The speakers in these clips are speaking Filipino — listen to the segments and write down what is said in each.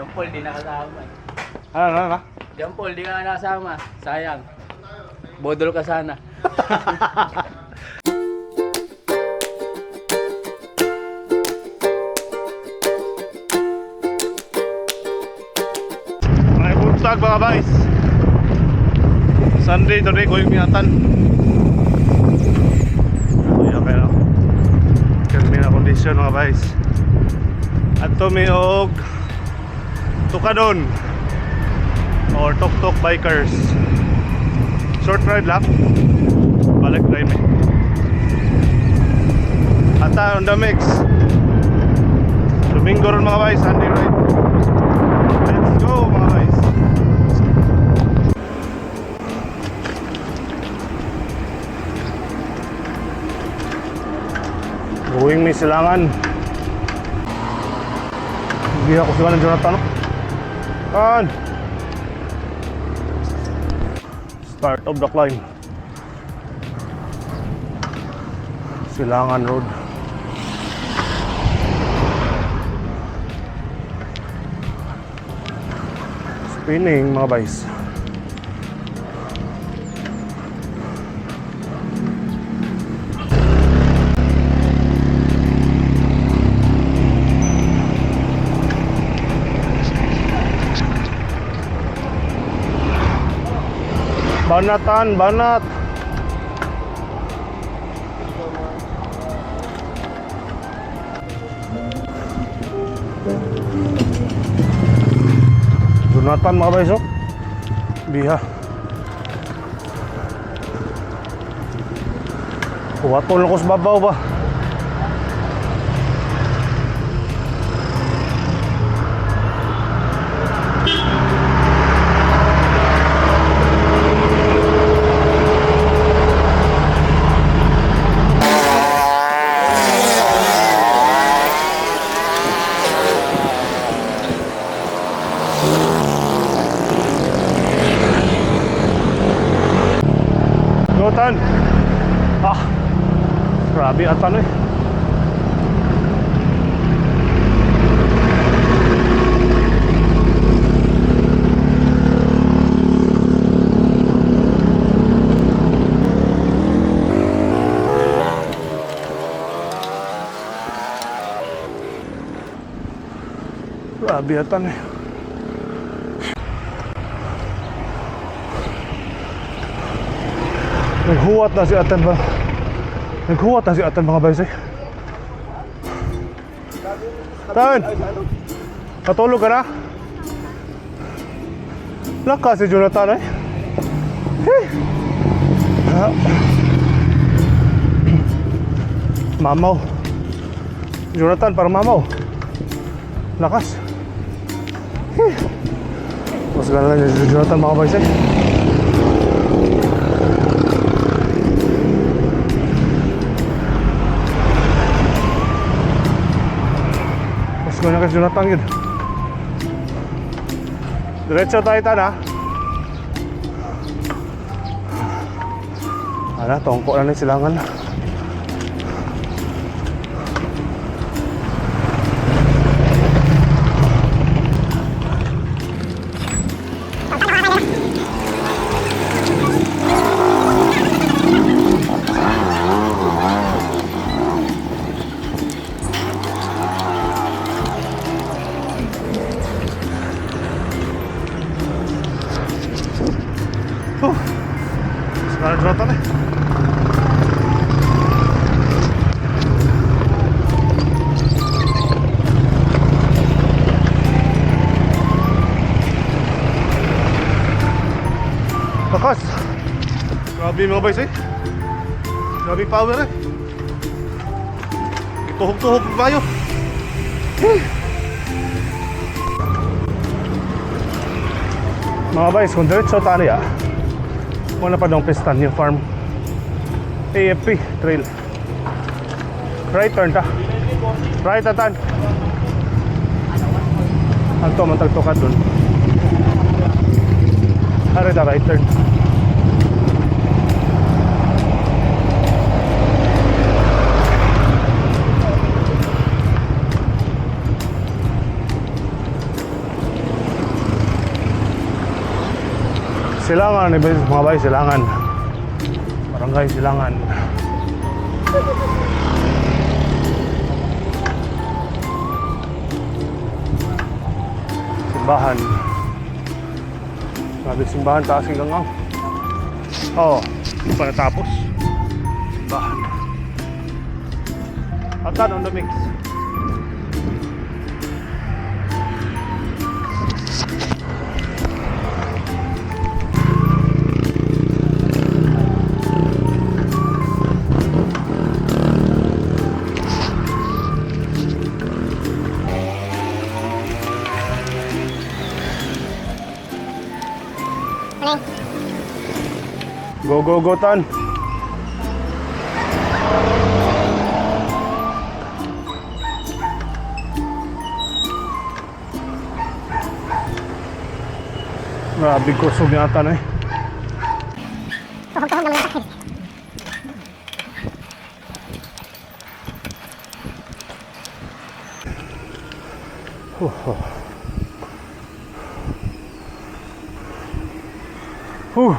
John Paul, di nakasama eh. Ano? John Paul, di ka nakasama. Sayang. Bodol ka sana. May buntag mga guys. Sunday today ko yung miyatan. Kaya kami na kondisyon mga guys. At tumiog Tukadon or Tok Bikers. Short ride lang. Balik ride eh. Ata on the mix. Domingo ron mga guys, Sunday ride. Let's go mga guys. Going may silangan. Hindi ako sila ng Jonathan. Kan start of the climb. Silangan Road. Spinning mga guys. Banat. Jonathan mga guys, oh. Biha. Kuwaton lang ko sa babaw ba? Jonathan. Grabe at ano eh. Grabe at ano eh. Naghuwat na si Atan ba? Naghuwat na si Atan mga guys eh. Tan! Natulog ka na? Lakas si Jonathan eh. Mamaw. Jonathan parang mamaw. Lakas. Mas gana lang si Jonathan mga guys eh. Gusto na kasi Jonathan yun. Diretso tayo tan ha. Ala, tongko na ng silangan. Sekarang Jonathan eh. Lakas. Grabe mga boys eh. Grabe power eh. Ituhog-tuhog pa tayo. Mga boys, kung diretso tayo ah. Wala pa daw pistan yung farm. AFP trail. Right turn ta. Right atan. Anto man tagtukat dun. Hari ta right turn. Silangan, mga bay, Silangan. Barangay Silangan. Simbahan. Sabi simbahan, taas hanggang ang. Oo, hindi pa natapos. Simbahan. Atan on the mix. Go, go, go, Tan. Grabe kusog yata na eh. Huh.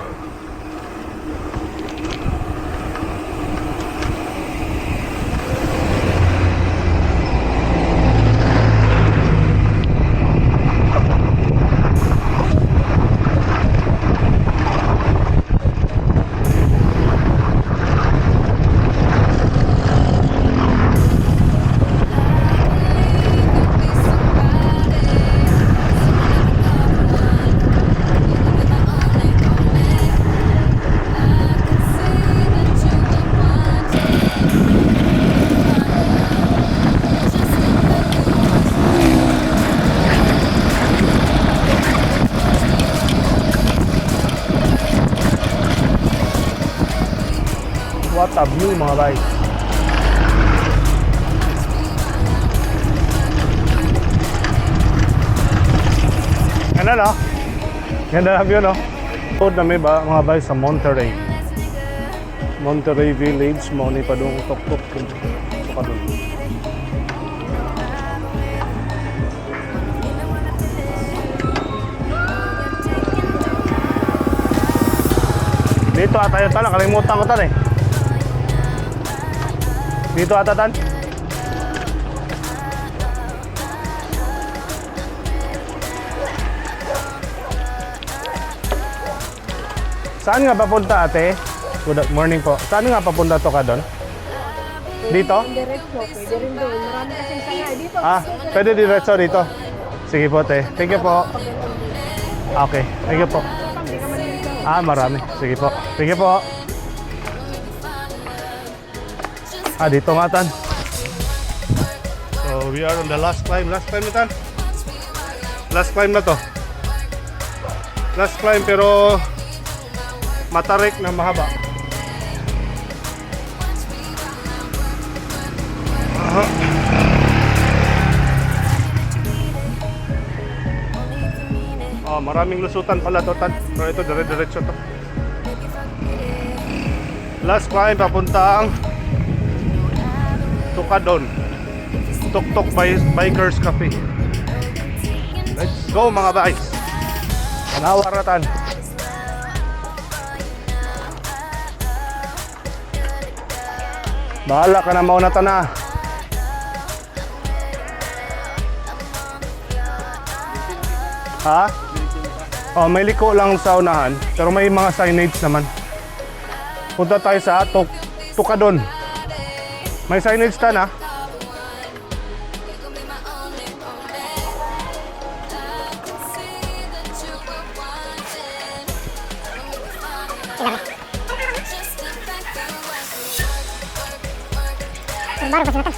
What a view mga bay. Ganda no? Ganda na view no? Road na may ba mga bay sa Monterey. Monterey Village mo ni padung tok-tok so kadun. Dito ata yun tan, nakalimutan ko tan eh. Dito ata tan. Saan nga papunta ate? Good morning po. Saan nga papunta to ka doon? Dito? Diretso, pwede rin doon. Marami kasing sanga. Dito. Pwede diretso dito. Sige po te. Thank you po. Okay. Thank you po. Marami. Sige po. Sige po. Dito nga tan. So we are on the last climb. Last climb na tan. Last climb na to. Last climb pero matarik na mahaba. Maraming lusutan pala to tan. Pero ito dire-diretso to. Last climb papuntang Tukadon. Tok-tok Bikers Cafe. Let's go mga guys. Nawaratan. Bahala ka na mauna ta na. Ha? May liko lang sa unahan, pero may mga signage naman. Punta tayo sa Tukadon. May signage ta na. Baru pas datang.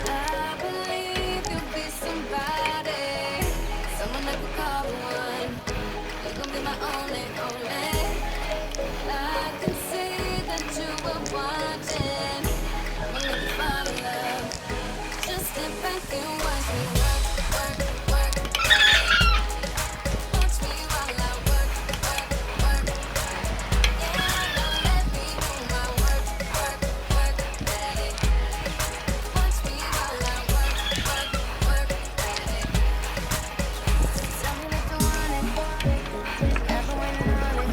I believe you'll be somebody, someone I could call one. You're gonna be my only, only. I can see that you were watching. I'ma make you fall in love. Just sit back and watch me work, work, work. Watch me while I work, work, work. Yeah, now let me do my work, work, work, daddy. Watch me while I work, work, work, daddy. Tell me that you want it, I've been waiting on it.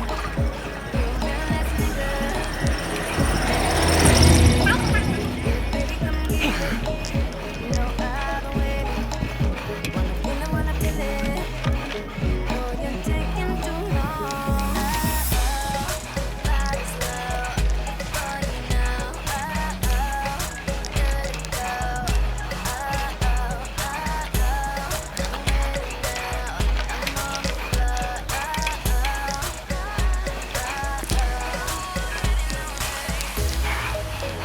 You've been asking me good. Baby, come get it. You know I've been waiting. Wanna feel it. Oh, you're taking too long. Body's slow for you now. Good to go. I'm ready now. I'm on the floor.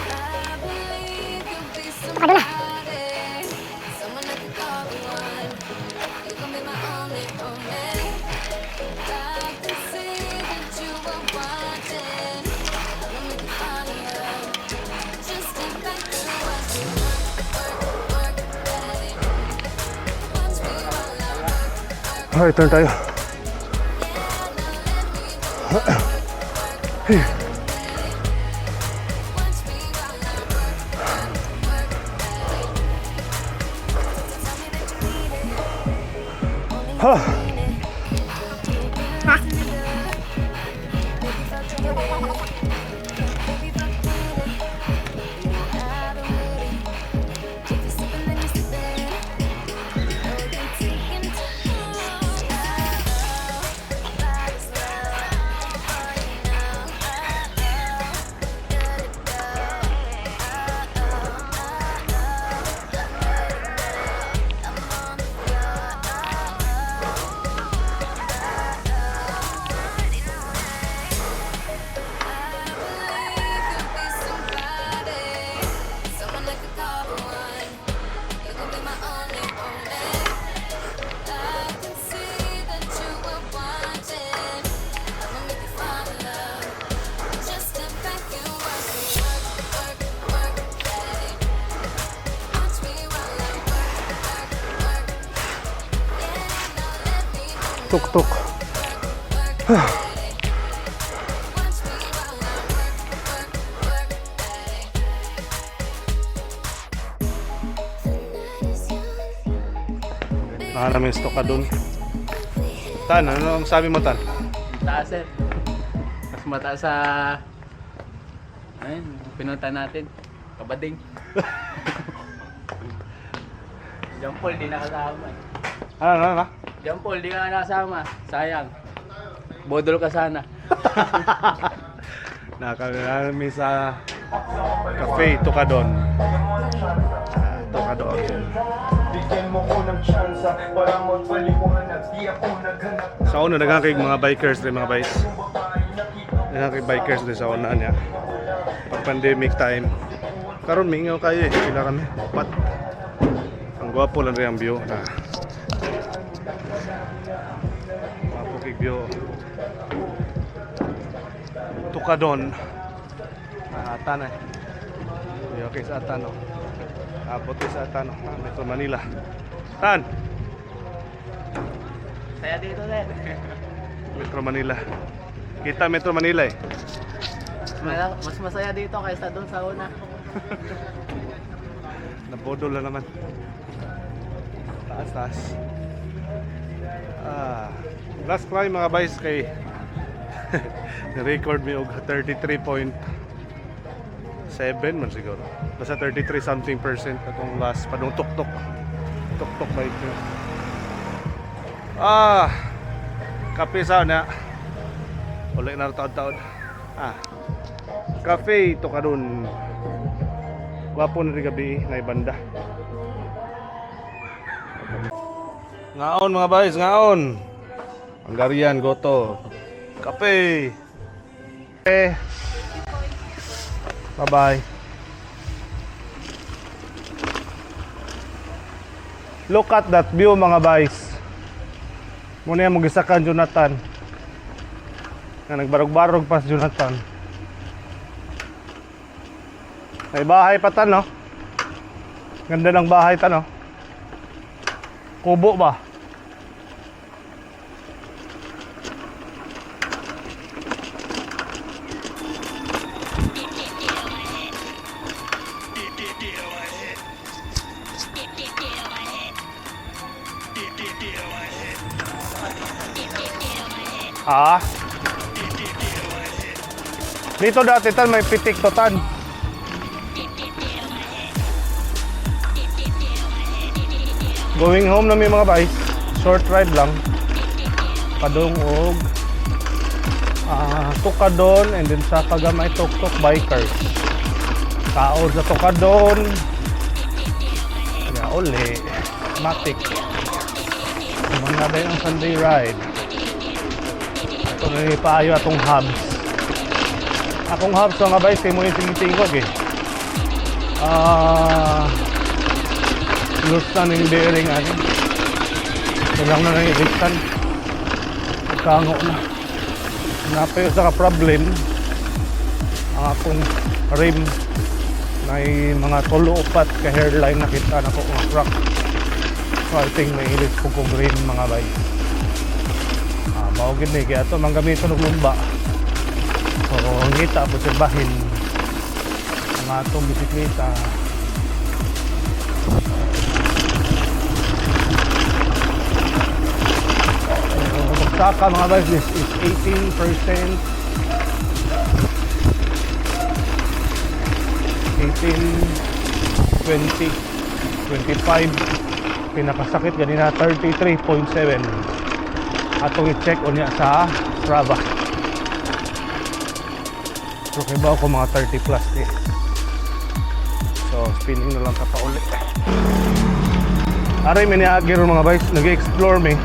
I believe you'll be somebody, someone I can call one. You're gonna be my only, only. I can see that you were watching. I'ma make you fall in love. Just sit back and watch me work, work, work, daddy. Watch me while I work, work. Okay, turn tayo. Yeah, now let me do my work, work, work, daddy. Watch me while I work, work, work, daddy. Tell me that you need it, only you Huh. need it. You've been listening good, baby, fuck with it. Baby, fuck with it. You know I've been waiting. If you're sipping, then you're sipping. Oh, you're taking too long. Body's slow for you now. Good to go. I'm on the someone I could call one. You're gonna be my only, only. I can see that you were watching. I'ma make you fall in love. Just sit back and watch me work, work, work, daddy. Watch me while I work, work, work. Yeah, now let me do my Tuk-tuk. work, work, daddy. Watch me while I work, work, work, daddy. The night is young. Nakanamis to ka dun. Tan, ano ang sabi mo, Tan? Taas sir. Mas mataas sa... Ayun, pinunta natin. Kabading. John Paul, di nakasama. Ano? John Paul, di ka nakasama. Sayang. Bodol ka sana. Nakanamis sa cafe, Tukadon. Tukadon. Bigyan mo ko ng tsansa para magpalikuran at di ako naghanap ng Sa una, nagkakig mga bikers rin, mga bikes. babae nakita Nagkakig bikers din sa una niya. Pag pandemic time. Karon mingaw kayo eh. Sila kami. Pat. Ang gwapo lang rin ang view. Gwapo kig view. Tukadon. Atan eh. Okay sa Atan oh. Abot sa Atan oh. Metro Manila. Tan! Saya dito sir. Metro Manila. Kita Metro Manila eh. Mas masaya dito kaysa doon sa una. Nabodol na naman. Taas. Last climb mga boys kay na-record mi og 33.7 man siguro. Basta 33 something percent atong last padung tuk-tuk bike nyo. Kape sa na. Ulit na taon-taon. Cafe to karon. Gwapo na rin gabi na ibanda. Ngaon mga boys, ngaon. Hungarian, goto. Kape. Eh. Bye-bye. Look at that view mga boys. Muna yung magisakan Jonathan. Na nagbarog-barog pa si Jonathan. May bahay pa tan, no? Ganda ng bahay tan, no? Kubo ba? Ah. Dito dati tan may pitik to tan. Going home na may mga guys. Short ride lang. Padong og Tukadon and then sa Kagamay Tuk-Tuk Bikers. Kaod sa Tukadon. Ya uli. Matik. Mga day ang Sunday ride. Ito na paayo atong hubs. Akong hubs nga guys kay mo yung tingog eh. Loose na ng bearing ano. Kailang na ng ibigtan. Kango na. Napayo sa ka-problem ang akong rim may mga tulo upat ka hairline nakita na ko mga crack. So I think may ilis ko kong rim mga bay. Maugin na kaya ito manggamito ng lumba. So ngita po sa bahin ang atong bisikleta. Saka mga guys, this is 18%, 18, 20, 25, pinakasakit ganina 33.7. Atong i-check on niya sa Strava. So kaya ba ako mga 30 plus eh. So spinning na lang kapauli. Aray miniagir mga guys, nag-explore me.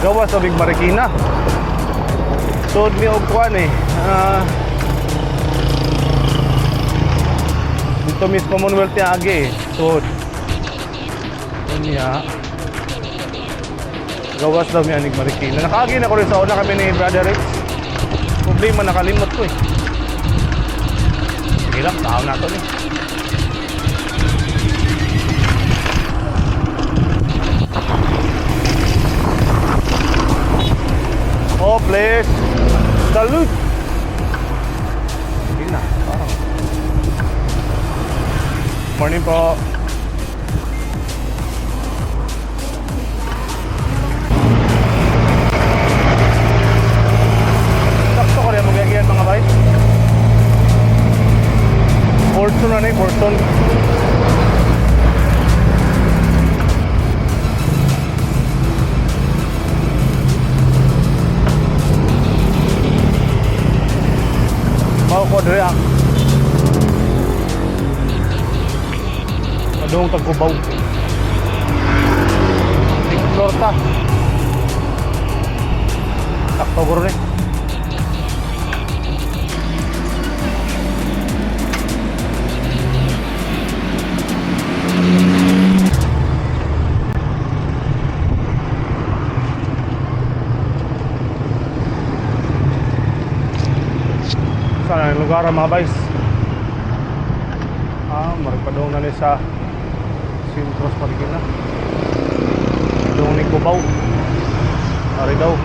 Gawa sa Big Marikina. Sod mi og kuan eh. Dito Miss Commonwealth niya agi eh. Sod. Unya. Gawas daw mi anig Marikina. Nakaagi na ko rin sa una kami ni Brother Rex. Problema nakalimot ko eh. Sige lang, tao na to eh. Oh, please. Salute. Hindi na. Parang. Morning po. Sakto ko rin mag-iagyan mga bay. Fortune na rin, Fortune. Mau ko diri ang padung tagkubaw. Explore ta. Sakto guro ni. Sana yung lugar mga guys. Maragpadong na ni sa Sintros Marikina. Padong ni Cubao. Ari daw.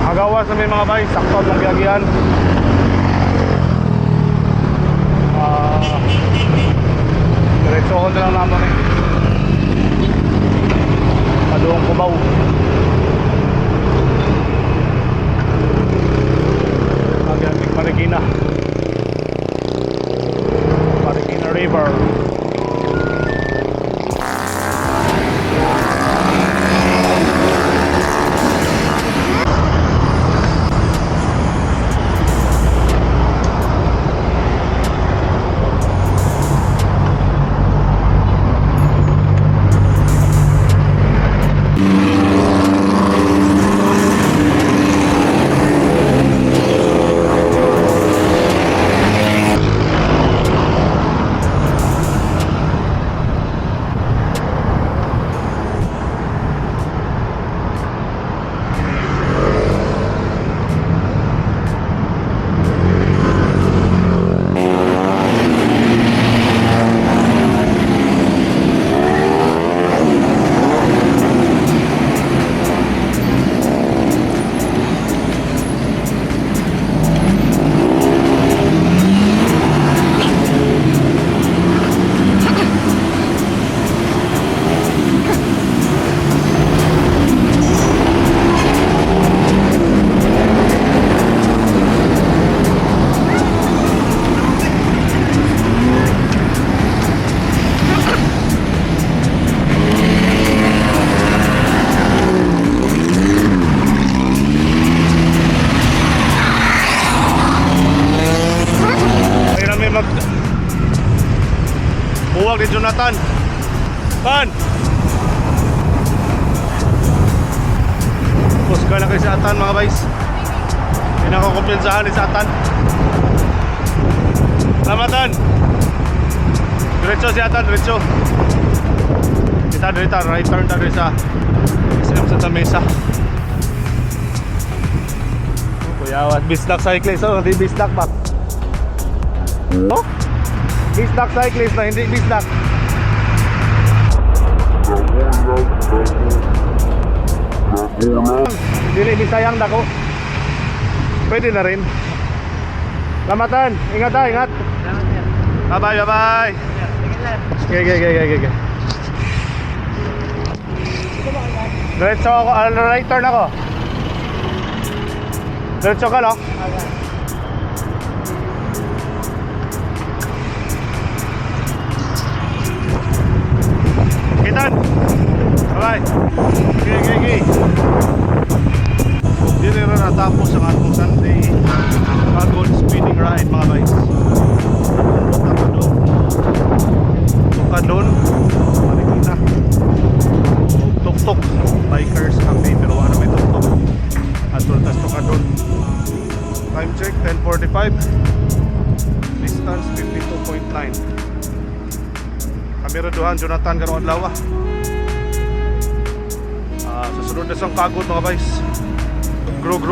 Nakagawas na may mga guys. Sakto ang gagyan. Diretsohon na lang naman eh. Padoong Cubao. Agad Marikina. Marikina River. gitawag ni Jonathan. Pan! Pusga na kay si Atan mga boys. Hindi na ako kumpinsahan ni si Atan. Lamatan! Diretso si Atan, diretso. Kita dito, right turn tayo sa Santa Mesa. Kuyawat, Bisdak cyclist. Oh, hindi Bisdak ba? Oh? Bisdak cyclist na hindi Bisdak. Dili Bisayang dako. Pwede na rin. Lamatan, ingat ha, ingat. Bye bye, bye bye. Okay. Diretso ako, right turn ako. Diretso ka, no? Kitan! Bye-bye! Okay. Dili na natapos ang atong Sunday pagod speeding ride mga guys. Tukadon Marikina. Tuk-tuk bikers kami pero ano may tuk-tuk at tultas Tukadon. Time check 10:45. Distance 52.9. Kami raduhan Jonathan karong adlaw. Susunod na sang pagod mga guys. Grog.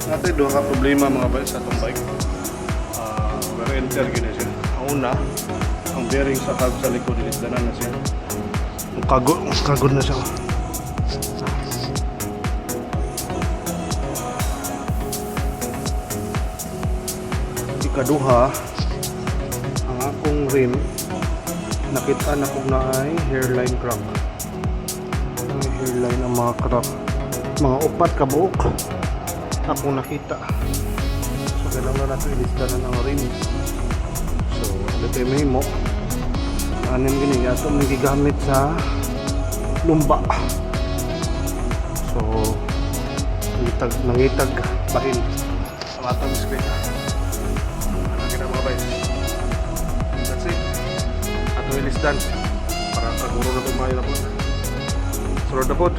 Natin doon ka problema mga guys sa itong bike. Wear and tear gina siya. Ang una, ang bearing sa hub sa likod inisdanan na siya. Kagod na siya. Ikaduha, ang akong rim nakita na kung na ay hairline crack. Ang hairline ang mga crack. Mga upat ka buok akong nakita. So kailangan na natin ilisdanan ang rim. So ano tayo may mo anim gini yato may gigamit sa lumba. So nangitag bahin sa matang bisikleta. Ano kita mga guys, that's it. Ato ilisdan para kaguro na ito mayo na po. Sunod na po.